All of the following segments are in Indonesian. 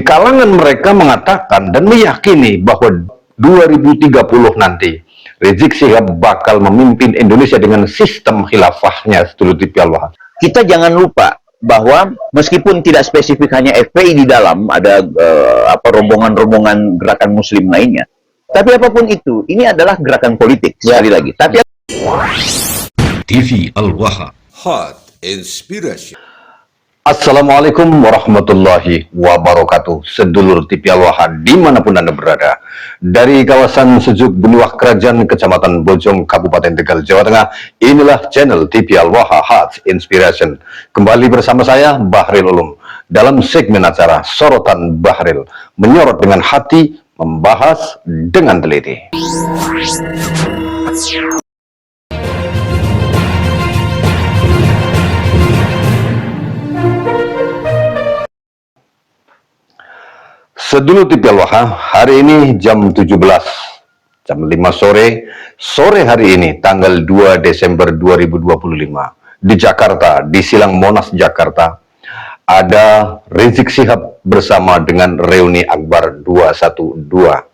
kalangan mereka mengatakan dan meyakini bahwa 2030 nanti Rizik Syihab bakal memimpin Indonesia dengan sistem khilafahnya Sedulur TV Al-Wahhab. Kita jangan lupa bahwa meskipun tidak spesifik hanya FPI di dalam, ada rombongan-rombongan gerakan muslim lainnya. Tapi apapun itu, ini adalah gerakan politik sekali lagi. Tapi TV Al-Wahhab Hot Inspiration. Assalamualaikum warahmatullahi wabarakatuh. Sedulur TV Al-Wahhab dimanapun Anda berada, dari kawasan sejuk Benuak Kerajaan Kecamatan Bojong Kabupaten Tegal Jawa Tengah, inilah channel TV Al-Wahhab Hot Inspiration. Kembali bersama saya Bahril Ulum dalam segmen acara Sorotan Bahril, menyorot dengan hati, membahas dengan teliti. Sedulur TV Al-Wahhab, hari ini jam 17, jam 5 sore hari ini, tanggal 2 Desember 2025, di Jakarta, di Silang Monas, Jakarta, ada Rizik Syihab bersama dengan reuni Akbar 212.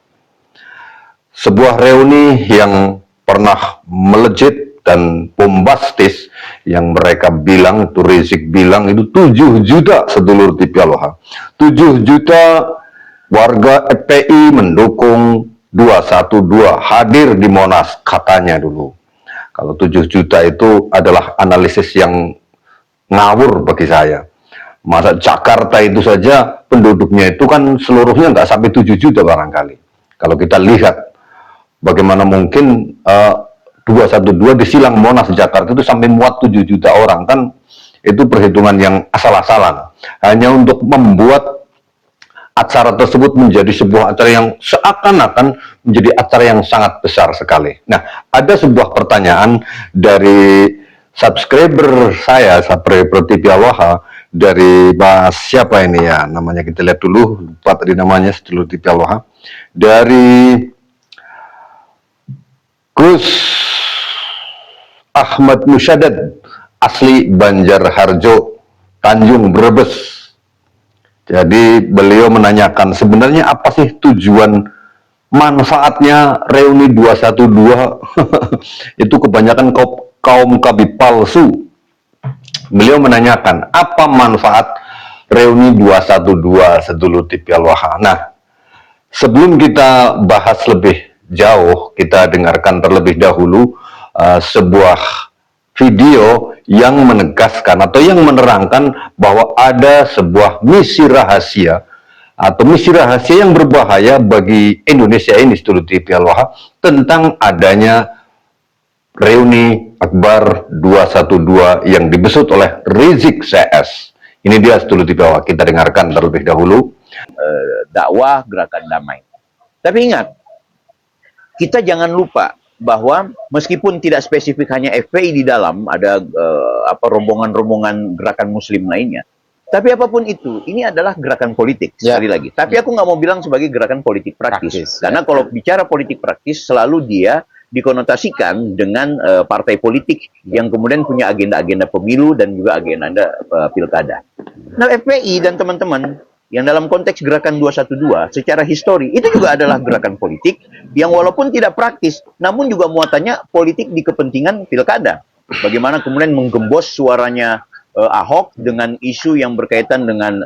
Sebuah reuni yang pernah melejit dan bombastis, yang mereka bilang, tuh Rizik bilang itu 7 juta sedulur TV Al-Wahhab. 7 juta warga FPI mendukung 212 hadir di Monas katanya dulu. Kalau 7 juta itu adalah analisis yang ngawur bagi saya. Masa Jakarta itu saja penduduknya itu kan seluruhnya nggak sampai 7 juta barangkali. Kalau kita lihat bagaimana mungkin 212 di Silang Monas Jakarta itu sampai muat 7 juta orang, kan itu perhitungan yang asal-asalan. Hanya untuk membuat acara tersebut menjadi sebuah acara yang seakan-akan menjadi acara yang sangat besar sekali. Nah, ada sebuah pertanyaan dari subscriber saya, subscriber TV Al-Wahhab, dari Mas siapa ini ya, namanya kita lihat dulu, lupa tadi namanya, Sedulur TV Al-Wahhab, dari Gus Ahmad Musyadad, asli Banjarharjo, Tanjung Brebes. Jadi beliau menanyakan sebenarnya apa sih tujuan manfaatnya reuni 212 itu kebanyakan kaum kabit palsu. Beliau menanyakan apa manfaat reuni 212 sedulur TV Al-Wahhab. Nah, sebelum kita bahas lebih jauh, kita dengarkan terlebih dahulu sebuah video yang menegaskan atau yang menerangkan bahwa ada sebuah misi rahasia atau misi rahasia yang berbahaya bagi Indonesia ini, Sedulur TV Al-Wahhab, tentang adanya reuni Akbar 212 yang dibesut oleh Rizik CS. Ini dia Sedulur TV Al-Wahhab, kita dengarkan terlebih dahulu. dakwah gerakan damai. Tapi ingat, kita jangan lupa bahwa meskipun tidak spesifik hanya FPI di dalam, ada rombongan-rombongan gerakan muslim lainnya. Tapi apapun itu, ini adalah gerakan politik sekali lagi. Tapi aku nggak mau bilang sebagai gerakan politik praktis. Karena kalau bicara politik praktis, selalu dia dikonotasikan dengan partai politik yang kemudian punya agenda-agenda pemilu dan juga agenda pilkada. Nah, FPI dan teman-teman yang dalam konteks gerakan 212 secara histori itu juga adalah gerakan politik yang walaupun tidak praktis, namun juga muatannya politik di kepentingan pilkada. Bagaimana kemudian menggembos suaranya Ahok dengan isu yang berkaitan dengan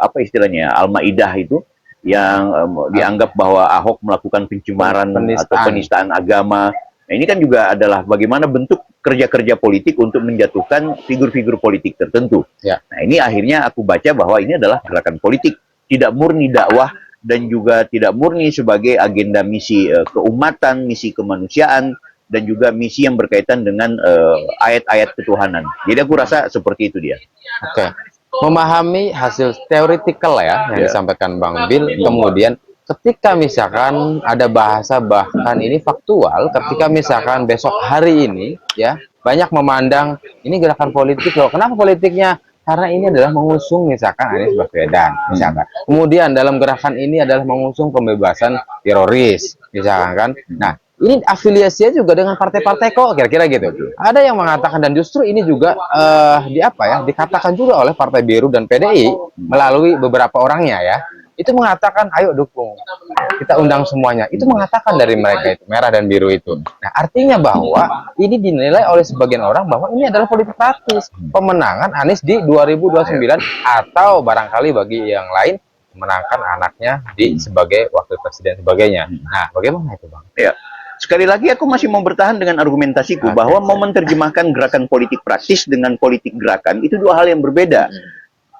apa istilahnya Al-Maidah itu, yang dianggap bahwa Ahok melakukan pencemaran atau penistaan agama. Nah, ini kan juga adalah bagaimana bentuk kerja-kerja politik untuk menjatuhkan figur-figur politik tertentu. Nah, ini akhirnya aku baca bahwa ini adalah gerakan politik, tidak murni dakwah dan juga tidak murni sebagai agenda misi keumatan, misi kemanusiaan, dan juga misi yang berkaitan dengan ayat-ayat ketuhanan. Jadi aku rasa seperti itu dia. Oke. Memahami hasil teoretikal ya yang disampaikan Bang Bil, kemudian ketika misalkan ada bahasa bahkan ini faktual, ketika misalkan besok hari ini ya banyak memandang ini gerakan politik loh. Kenapa politiknya? Karena ini adalah mengusung misalkan Anies Baswedan misalkan. Kemudian dalam gerakan ini adalah mengusung pembebasan teroris misalkan kan. Nah, ini afiliasinya juga dengan partai-partai kok, kira-kira gitu. Ada yang mengatakan, dan justru ini juga dikatakan juga oleh Partai Biru dan PDI melalui beberapa orangnya ya. itu mengatakan ayo dukung, kita undang semuanya, itu mengatakan dari mereka itu merah dan biru itu. Nah, artinya bahwa ini dinilai oleh sebagian orang bahwa ini adalah politik praktis pemenangan Anies di 2029 atau barangkali bagi yang lain menangkan anaknya di sebagai wakil presiden sebagainya. Nah, bagaimana itu, Bang? Ya. Sekali lagi aku masih mau bertahan dengan argumentasiku bahwa mau menerjemahkan gerakan politik praktis dengan politik gerakan itu dua hal yang berbeda.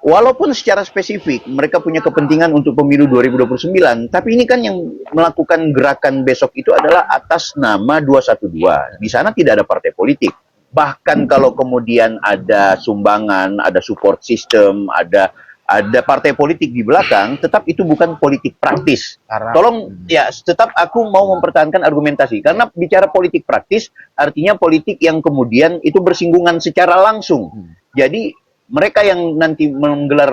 Walaupun secara spesifik mereka punya kepentingan untuk pemilu 2029, tapi ini kan yang melakukan gerakan besok itu adalah atas nama 212. Di sana tidak ada partai politik. Bahkan kalau kemudian ada sumbangan, ada support system, ada partai politik di belakang, tetap itu bukan politik praktis. Tolong ya, tetap aku mau mempertahankan argumentasi karena bicara politik praktis artinya politik yang kemudian itu bersinggungan secara langsung. Jadi mereka yang nanti menggelar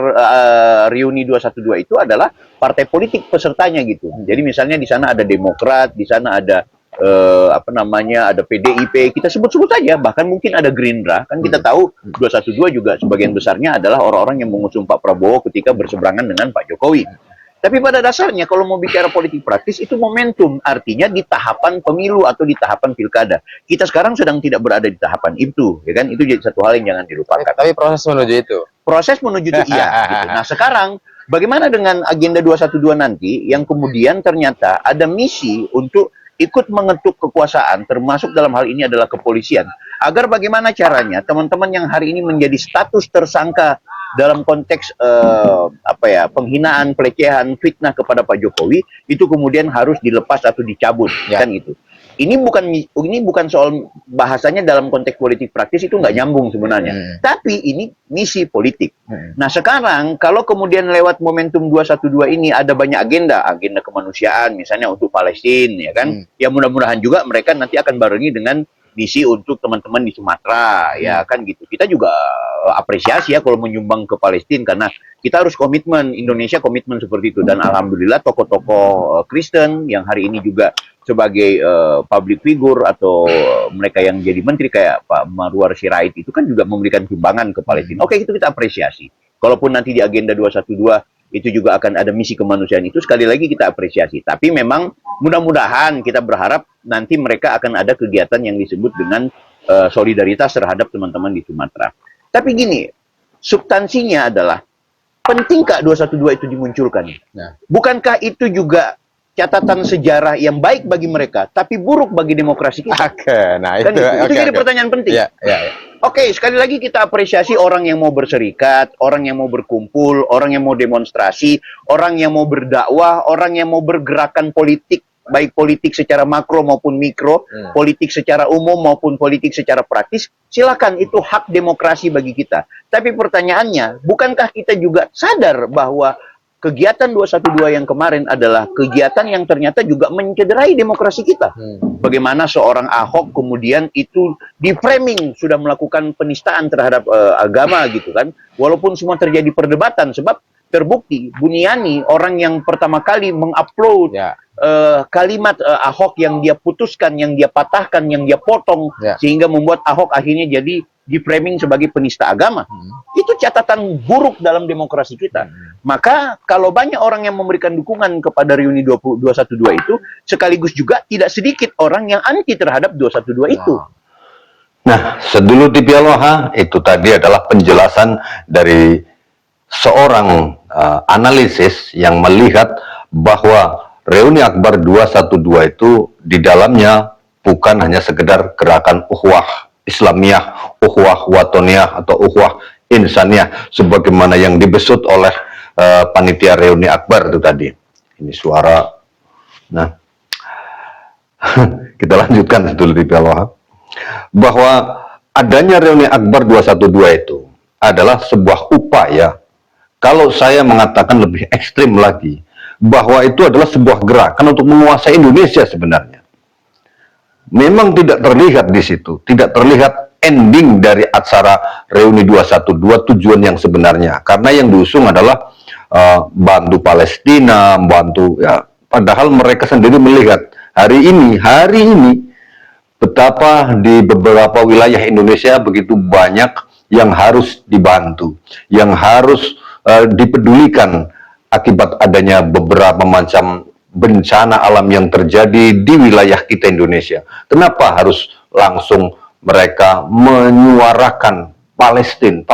reuni 212 itu adalah partai politik pesertanya gitu. Jadi misalnya di sana ada Demokrat, di sana ada ada PDIP, kita sebut-sebut saja, bahkan mungkin ada Gerindra, kan kita tahu 212 juga sebagian besarnya adalah orang-orang yang mengusung Pak Prabowo ketika berseberangan dengan Pak Jokowi. Tapi pada dasarnya kalau mau bicara politik praktis itu momentum, artinya di tahapan pemilu atau di tahapan pilkada. Kita sekarang sedang tidak berada di tahapan itu, ya kan? Itu jadi satu hal yang jangan dilupakan. Tapi proses menuju itu. Proses menuju itu iya. Gitu. Nah sekarang bagaimana dengan agenda 212 nanti yang kemudian ternyata ada misi untuk ikut mengetuk kekuasaan, termasuk dalam hal ini adalah kepolisian, agar bagaimana caranya teman-teman yang hari ini menjadi status tersangka dalam konteks penghinaan, pelecehan, fitnah kepada Pak Jokowi itu kemudian harus dilepas atau dicabut, kan itu. Ini bukan soal bahasanya dalam konteks politik praktis, itu nggak nyambung sebenarnya. Tapi ini misi politik. Nah sekarang kalau kemudian lewat momentum 212 ini ada banyak agenda kemanusiaan misalnya untuk Palestina, ya kan? Ya mudah-mudahan juga mereka nanti akan barengi dengan misi untuk teman-teman di Sumatera, ya kan gitu. Kita juga apresiasi ya kalau menyumbang ke Palestina karena kita harus komitmen, Indonesia komitmen seperti itu. Dan alhamdulillah tokoh-tokoh Kristen yang hari ini juga sebagai public figure atau mereka yang jadi menteri kayak Pak Marwar Sirait itu kan juga memberikan sumbangan ke Palestina. Oke, itu kita apresiasi. Kalaupun nanti di agenda 212 itu juga akan ada misi kemanusiaan itu, sekali lagi kita apresiasi. Tapi memang mudah-mudahan kita berharap nanti mereka akan ada kegiatan yang disebut dengan solidaritas terhadap teman-teman di Sumatera. Tapi gini, substansinya adalah pentingkah 212 itu dimunculkan? Bukankah itu juga catatan sejarah yang baik bagi mereka, tapi buruk bagi demokrasi kita? Nah kan itu jadi pertanyaan penting. Oke, sekali lagi kita apresiasi orang yang mau berserikat, orang yang mau berkumpul, orang yang mau demonstrasi, orang yang mau berdakwah, orang yang mau bergerakan politik, baik politik secara makro maupun mikro, politik secara umum maupun politik secara praktis. Silakan, itu hak demokrasi bagi kita. Tapi pertanyaannya, bukankah kita juga sadar bahwa kegiatan 212 yang kemarin adalah kegiatan yang ternyata juga mencederai demokrasi kita. Bagaimana seorang Ahok kemudian itu di framing sudah melakukan penistaan terhadap agama gitu kan. Walaupun semua terjadi perdebatan sebab terbukti Buniani orang yang pertama kali mengupload kalimat Ahok yang dia putuskan, yang dia patahkan, yang dia potong sehingga membuat Ahok akhirnya jadi di framing sebagai penista agama. Itu catatan buruk dalam demokrasi kita. Maka kalau banyak orang yang memberikan dukungan kepada reuni 212 itu, sekaligus juga tidak sedikit orang yang anti terhadap 212 itu. Nah, sedulu di Pialoha itu tadi adalah penjelasan dari seorang analisis yang melihat bahwa reuni Akbar 212 itu di dalamnya bukan hanya sekedar gerakan ukhuwah Islamiyah, ukhuwah watoniyah atau ukhuwah insaniyah sebagaimana yang dibesut oleh panitia reuni Akbar itu tadi. Ini suara. Nah, kita lanjutkan dulu di Pialoha bahwa adanya reuni Akbar 212 itu adalah sebuah upaya, kalau saya mengatakan lebih ekstrim lagi, bahwa itu adalah sebuah gerakan untuk menguasai Indonesia sebenarnya. Memang tidak terlihat di situ, tidak terlihat ending dari acara reuni 212 tujuan yang sebenarnya, karena yang diusung adalah bantu Palestina, bantu ya, padahal mereka sendiri melihat hari ini betapa di beberapa wilayah Indonesia begitu banyak yang harus dibantu, yang harus dipedulikan akibat adanya beberapa macam bencana alam yang terjadi di wilayah kita Indonesia. Kenapa harus langsung mereka menyuarakan Palestina,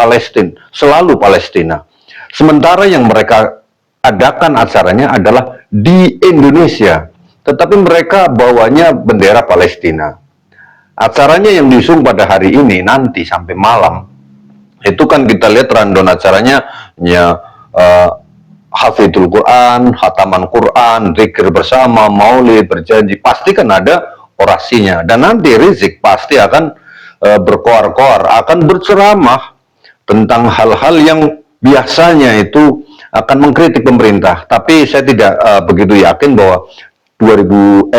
selalu Palestina. Sementara yang mereka adakan acaranya adalah di Indonesia, tetapi mereka bawanya bendera Palestina. Acaranya yang diusung pada hari ini nanti sampai malam, itu kan kita lihat rundown acaranya hafidul Quran, khataman Quran, zikir bersama, maulid, berjanji, pasti kan ada orasinya. Dan nanti Rizik pasti akan berkoar-koar, akan berceramah tentang hal-hal yang biasanya itu akan mengkritik pemerintah. Tapi saya tidak begitu yakin bahwa 212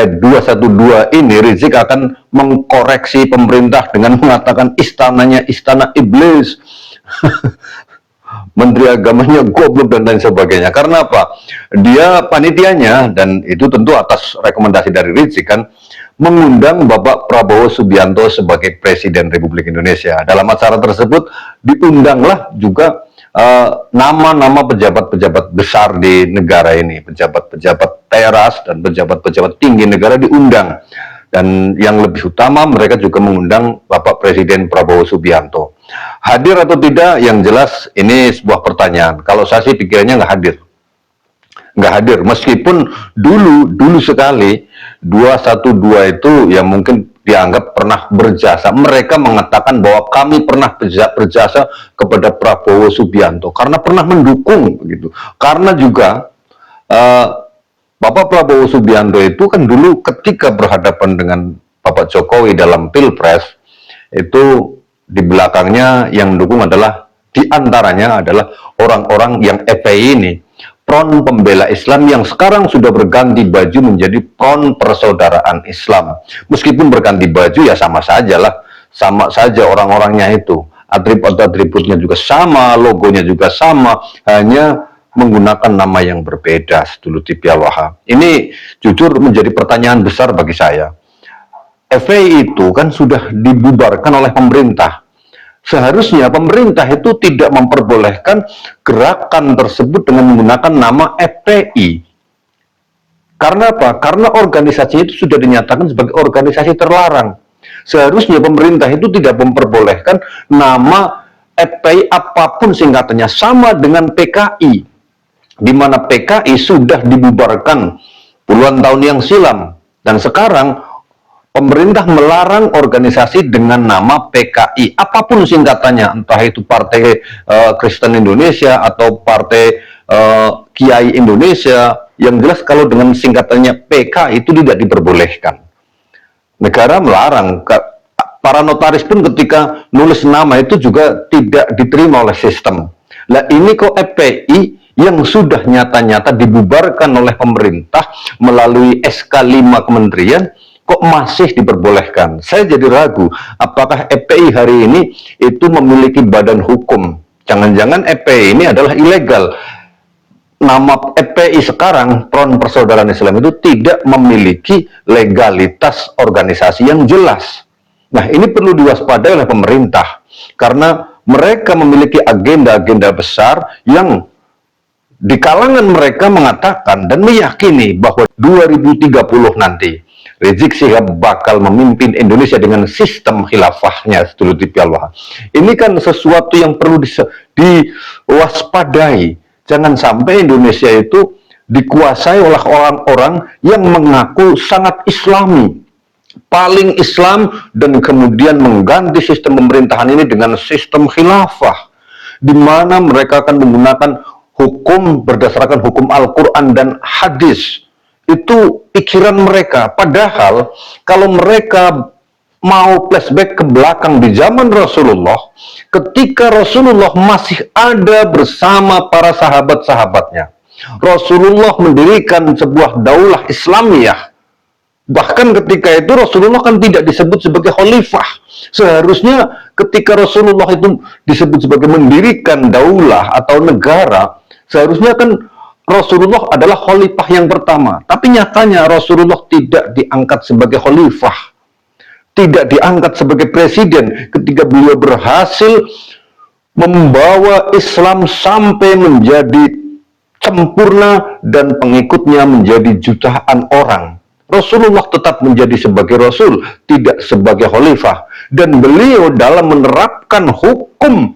ini Rizik akan mengkoreksi pemerintah dengan mengatakan istananya istana iblis. Menteri agamanya goblok dan lain sebagainya. Karena apa? Dia panitianya, dan itu tentu atas rekomendasi dari Rizik kan, mengundang Bapak Prabowo Subianto sebagai Presiden Republik Indonesia. Dalam acara tersebut diundanglah juga nama-nama pejabat-pejabat besar di negara ini, pejabat-pejabat teras dan pejabat-pejabat tinggi negara diundang. Dan yang lebih utama, mereka juga mengundang Bapak Presiden Prabowo Subianto. Hadir atau tidak, yang jelas ini sebuah pertanyaan. Kalau saya sih pikirannya nggak hadir. Nggak hadir, meskipun dulu sekali 212 itu yang mungkin dianggap pernah berjasa. Mereka mengatakan bahwa kami pernah berjasa kepada Prabowo Subianto karena pernah mendukung begitu. Karena juga Bapak Prabowo Subianto itu kan dulu ketika berhadapan dengan Bapak Jokowi dalam Pilpres, itu di belakangnya yang mendukung adalah, diantaranya adalah orang-orang yang FPI ini, Front Pembela Islam, yang sekarang sudah berganti baju menjadi Front Persaudaraan Islam. Meskipun berganti baju ya sama saja orang-orangnya itu. Atribut-atributnya juga sama, logonya juga sama, hanya menggunakan nama yang berbeda sedulur Pial Wahab. Ini jujur menjadi pertanyaan besar bagi saya. FPI itu kan sudah dibubarkan oleh pemerintah. Seharusnya pemerintah itu tidak memperbolehkan gerakan tersebut dengan menggunakan nama FPI. Karena apa? Karena organisasi itu sudah dinyatakan sebagai organisasi terlarang. Seharusnya pemerintah itu tidak memperbolehkan nama FPI apapun singkatannya, sama dengan PKI. Di mana PKI sudah dibubarkan puluhan tahun yang silam, dan sekarang pemerintah melarang organisasi dengan nama PKI apapun singkatannya, entah itu Partai Kristen Indonesia atau Partai Kiai Indonesia. Yang jelas kalau dengan singkatannya PK itu tidak diperbolehkan. Negara melarang. Para notaris pun ketika nulis nama itu juga tidak diterima oleh sistem. Lah ini kok FPI yang sudah nyata-nyata dibubarkan oleh pemerintah melalui SK 5 kementerian, kok masih diperbolehkan? Saya jadi ragu, apakah FPI hari ini itu memiliki badan hukum? Jangan-jangan FPI ini adalah ilegal. Nama FPI sekarang, Front Persaudaraan Islam, itu tidak memiliki legalitas organisasi yang jelas. Nah, ini perlu diwaspadai oleh pemerintah, karena mereka memiliki agenda-agenda besar yang di kalangan mereka mengatakan dan meyakini bahwa 2030 nanti Rizik Syihab bakal memimpin Indonesia dengan sistem khilafahnya sedulur Pial Wahab. Ini kan sesuatu yang perlu diwaspadai. Jangan sampai Indonesia itu dikuasai oleh orang-orang yang mengaku sangat Islami, paling Islam, dan kemudian mengganti sistem pemerintahan ini dengan sistem khilafah, di mana mereka akan menggunakan hukum berdasarkan hukum Al-Quran dan hadis. Itu pikiran mereka. Padahal kalau mereka mau flashback ke belakang di zaman Rasulullah, ketika Rasulullah masih ada bersama para sahabat-sahabatnya, Rasulullah mendirikan sebuah daulah Islamiyah. Bahkan ketika itu Rasulullah kan tidak disebut sebagai khalifah. Seharusnya ketika Rasulullah itu disebut sebagai mendirikan daulah atau negara, seharusnya kan Rasulullah adalah khalifah yang pertama. Tapi nyatanya Rasulullah tidak diangkat sebagai khalifah, tidak diangkat sebagai presiden ketika beliau berhasil membawa Islam sampai menjadi sempurna dan pengikutnya menjadi jutaan orang. Rasulullah tetap menjadi sebagai Rasul, tidak sebagai khalifah. Dan beliau dalam menerapkan hukum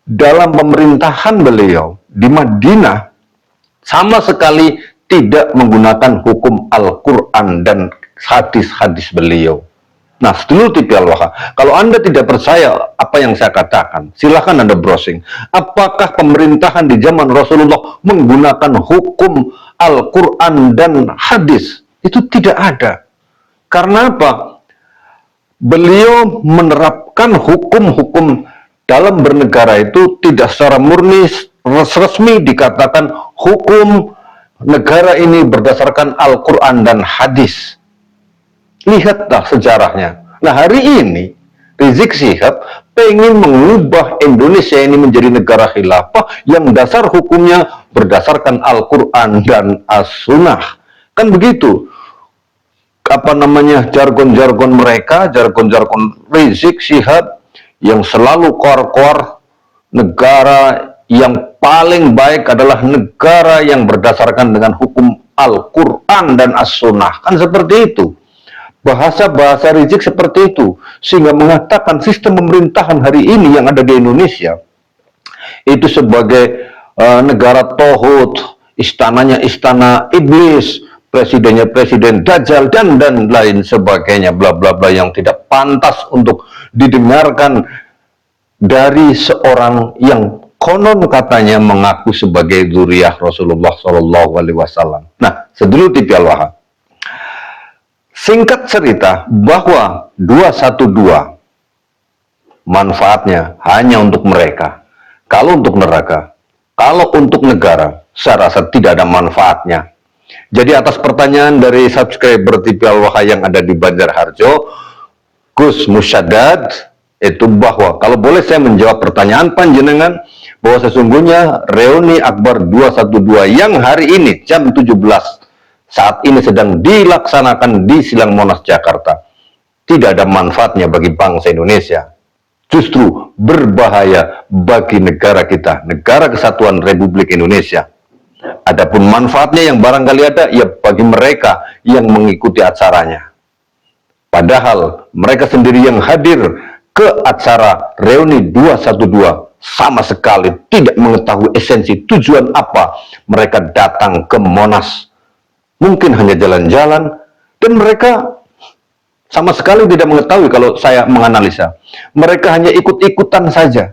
dalam pemerintahan beliau di Madinah sama sekali tidak menggunakan hukum Al-Quran dan hadis-hadis beliau. Nah, sedulur TV Al-Waha, kalau Anda tidak percaya apa yang saya katakan, silahkan Anda browsing. Apakah pemerintahan di zaman Rasulullah menggunakan hukum Al-Quran dan hadis? Itu tidak ada. Karena apa? Beliau menerapkan hukum-hukum dalam bernegara itu tidak secara murni resmi dikatakan hukum negara ini berdasarkan Al-Quran dan hadis. Lihatlah sejarahnya. Nah, hari ini Rizik Syihab pengen mengubah Indonesia ini menjadi negara khilafah yang dasar hukumnya berdasarkan Al-Quran dan As-Sunnah. Kan begitu. Apa namanya, jargon-jargon mereka, jargon-jargon Rizik Syihab yang selalu kor-kor, negara yang paling baik adalah negara yang berdasarkan dengan hukum Al-Quran dan As-Sunnah. Kan seperti itu. Bahasa-bahasa Rizik seperti itu, sehingga mengatakan sistem pemerintahan hari ini yang ada di Indonesia itu sebagai negara tohut, istananya istana iblis, presidennya presiden Dajjal, dan lain sebagainya, bla bla bla, yang tidak pantas untuk didengarkan dari seorang yang konon katanya mengaku sebagai dzurriyyah Rasulullah SAW. Nah, sedulur TV Al-Waha, singkat cerita bahwa 212 manfaatnya hanya untuk mereka. Kalau untuk neraka, kalau untuk negara, saya rasa tidak ada manfaatnya. Jadi atas pertanyaan dari subscriber TV Al-Waha yang ada di Banjarharjo, Gus Musyaddad, itu bahwa kalau boleh saya menjawab pertanyaan panjenengan, bahwa sesungguhnya reuni Akbar 212 yang hari ini jam 17 saat ini sedang dilaksanakan di Silang Monas, Jakarta, tidak ada manfaatnya bagi bangsa Indonesia. Justru berbahaya bagi negara kita, Negara Kesatuan Republik Indonesia. Adapun manfaatnya yang barangkali ada, ya bagi mereka yang mengikuti acaranya. Padahal mereka sendiri yang hadir ke acara reuni 212 sama sekali tidak mengetahui esensi tujuan apa mereka datang ke Monas. Mungkin hanya jalan-jalan, dan mereka sama sekali tidak mengetahui. Kalau saya menganalisa, mereka hanya ikut-ikutan saja,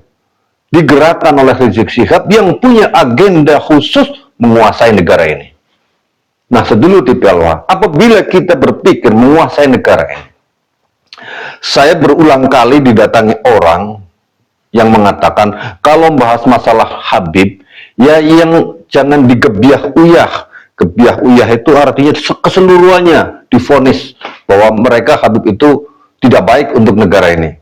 digerakkan oleh Rizik Syihab yang punya agenda khusus menguasai negara ini. Nah, sedulur TV Al-Waha, apabila kita berpikir menguasai negara ini, saya berulang kali didatangi orang yang mengatakan kalau membahas masalah Habib, ya yang jangan digebiah-uyah. Gebiah-uyah itu artinya keseluruhannya divonis bahwa mereka Habib itu tidak baik untuk negara ini.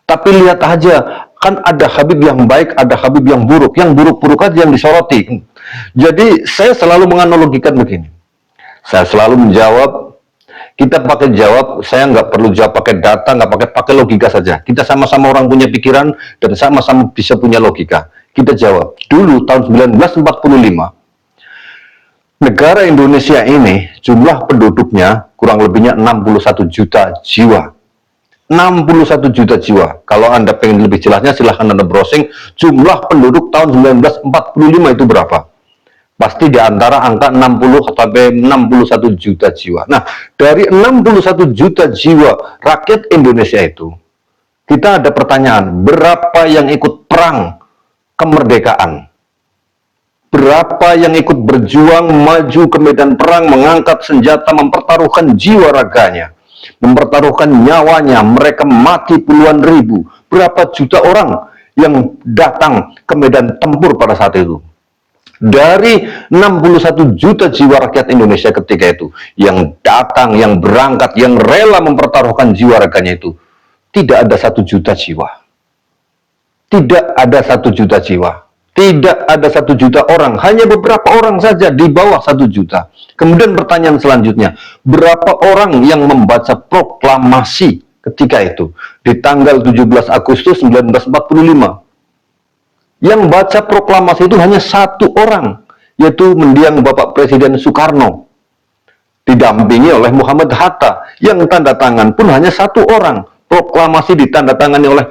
Tapi lihat aja, kan ada Habib yang baik, ada Habib yang buruk. Yang buruk-buruk aja yang disoroti. Jadi saya selalu menganalogikan begini. Saya selalu menjawab, kita pakai jawab, saya nggak perlu jawab pakai data, nggak pakai logika saja. Kita sama-sama orang punya pikiran dan sama-sama bisa punya logika. Kita jawab, dulu tahun 1945, negara Indonesia ini jumlah penduduknya kurang lebihnya 61 juta jiwa. 61 juta jiwa. Kalau Anda pengen lebih jelasnya silahkan Anda browsing jumlah penduduk tahun 1945 itu berapa. Pasti di antara angka 60 sampai 61 juta jiwa. Nah, dari 61 juta jiwa rakyat Indonesia itu, kita ada pertanyaan, berapa yang ikut perang kemerdekaan? Berapa yang ikut berjuang maju ke medan perang, mengangkat senjata, mempertaruhkan jiwa raganya, mempertaruhkan nyawanya, mereka mati puluhan ribu. Berapa juta orang yang datang ke medan tempur pada saat itu? Dari 61 juta jiwa rakyat Indonesia ketika itu, yang datang, yang berangkat, yang rela mempertaruhkan jiwa raganya itu, tidak ada 1 juta jiwa. Tidak ada 1 juta jiwa. Tidak ada 1 juta orang, hanya beberapa orang saja di bawah 1 juta. Kemudian pertanyaan selanjutnya, berapa orang yang membaca proklamasi ketika itu? Di tanggal 17 Agustus 1945. Yang baca proklamasi itu hanya 1 orang. yaitu mendiang Bapak Presiden Soekarno, didampingi oleh Muhammad Hatta, yang tanda tangan pun hanya satu orang. Proklamasi ditandatangani oleh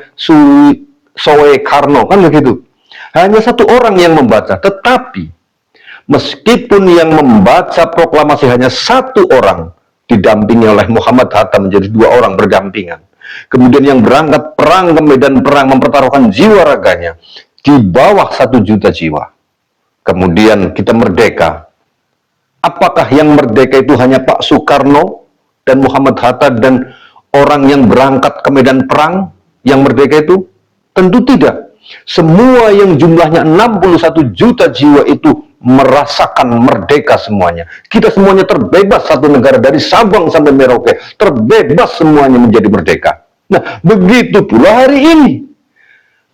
Soekarno, kan begitu. Hanya satu orang yang membaca, tetapi meskipun yang membaca proklamasi hanya satu orang, didampingi oleh Muhammad Hatta menjadi dua orang berdampingan. Kemudian yang berangkat perang ke medan perang mempertaruhkan jiwa raganya di bawah 1 juta jiwa. Kemudian kita merdeka. Apakah yang merdeka itu hanya Pak Soekarno dan Muhammad Hatta dan orang yang berangkat ke medan perang yang merdeka itu? Tentu tidak. Semua yang jumlahnya 61 juta jiwa itu merasakan merdeka semuanya. Kita semuanya terbebas, satu negara dari Sabang sampai Merauke, terbebas semuanya menjadi merdeka. Nah, begitu pula hari ini.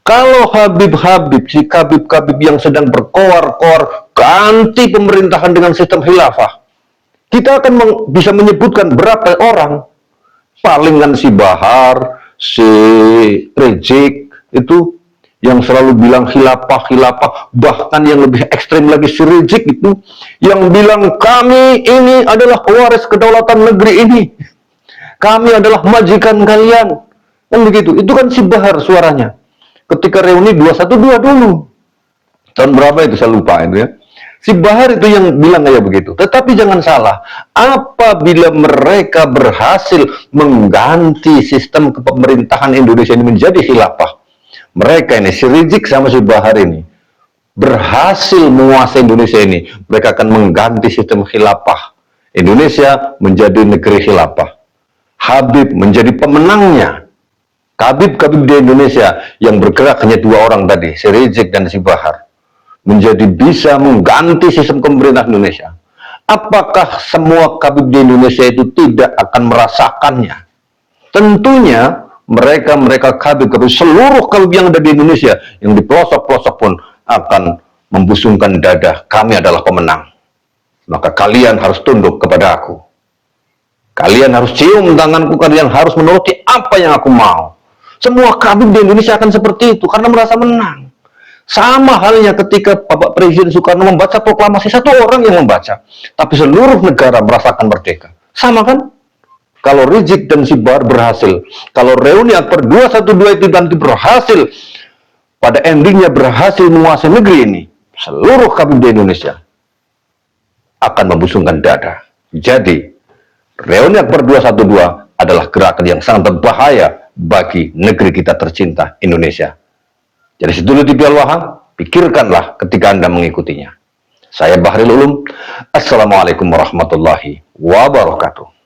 Kalau Habib-Habib, si Habib-Habib yang sedang berkoar-koar ganti pemerintahan dengan sistem khilafah, kita akan bisa menyebutkan berapa orang. Paling kan si Bahar, si Rizik itu yang selalu bilang khilafah, bahkan yang lebih ekstrim lagi si Rizik itu yang bilang kami ini adalah pewaris kedaulatan negeri ini, kami adalah majikan kalian, kan begitu. Itu kan si Bahar suaranya ketika reuni 212 dulu, tahun berapa itu saya lupa itu ya. Si Bahar itu yang bilang kayak begitu. Tetapi jangan salah, apabila mereka berhasil mengganti sistem kepemerintahan Indonesia ini menjadi khilafah, mereka ini, si Rizik sama si Bahar ini, berhasil menguasai Indonesia ini, mereka akan mengganti sistem khilafah. Indonesia menjadi negeri khilafah. Habib menjadi pemenangnya. Habib-habib di Indonesia yang bergerak hanya dua orang tadi, si Rizik dan si Bahar, menjadi bisa mengganti sistem pemerintahan Indonesia. Apakah semua habib di Indonesia itu tidak akan merasakannya? Tentunya mereka habib seluruh habib yang ada di Indonesia yang di pelosok-pelosok pun akan membusungkan dada, kami adalah pemenang. Maka kalian harus tunduk kepada aku. Kalian harus cium tanganku, kalian harus menuruti apa yang aku mau. Semua habib di Indonesia akan seperti itu karena merasa menang. Sama halnya ketika Bapak Presiden Soekarno membaca proklamasi, satu orang yang membaca, tapi seluruh negara merasakan merdeka. Sama kan? Kalau Rizik dan si Bahar berhasil, kalau reuni Akbar 212 itu nanti berhasil, pada endingnya berhasil menguasai negeri ini, seluruh habib di Indonesia akan membusungkan dada. Jadi, reuni Akbar 212 adalah gerakan yang sangat berbahaya bagi negeri kita tercinta Indonesia. Jadi sedulur TV Al-Wahhab, pikirkanlah ketika Anda mengikutinya. Saya Bahril Ulum. Assalamualaikum warahmatullahi wabarakatuh.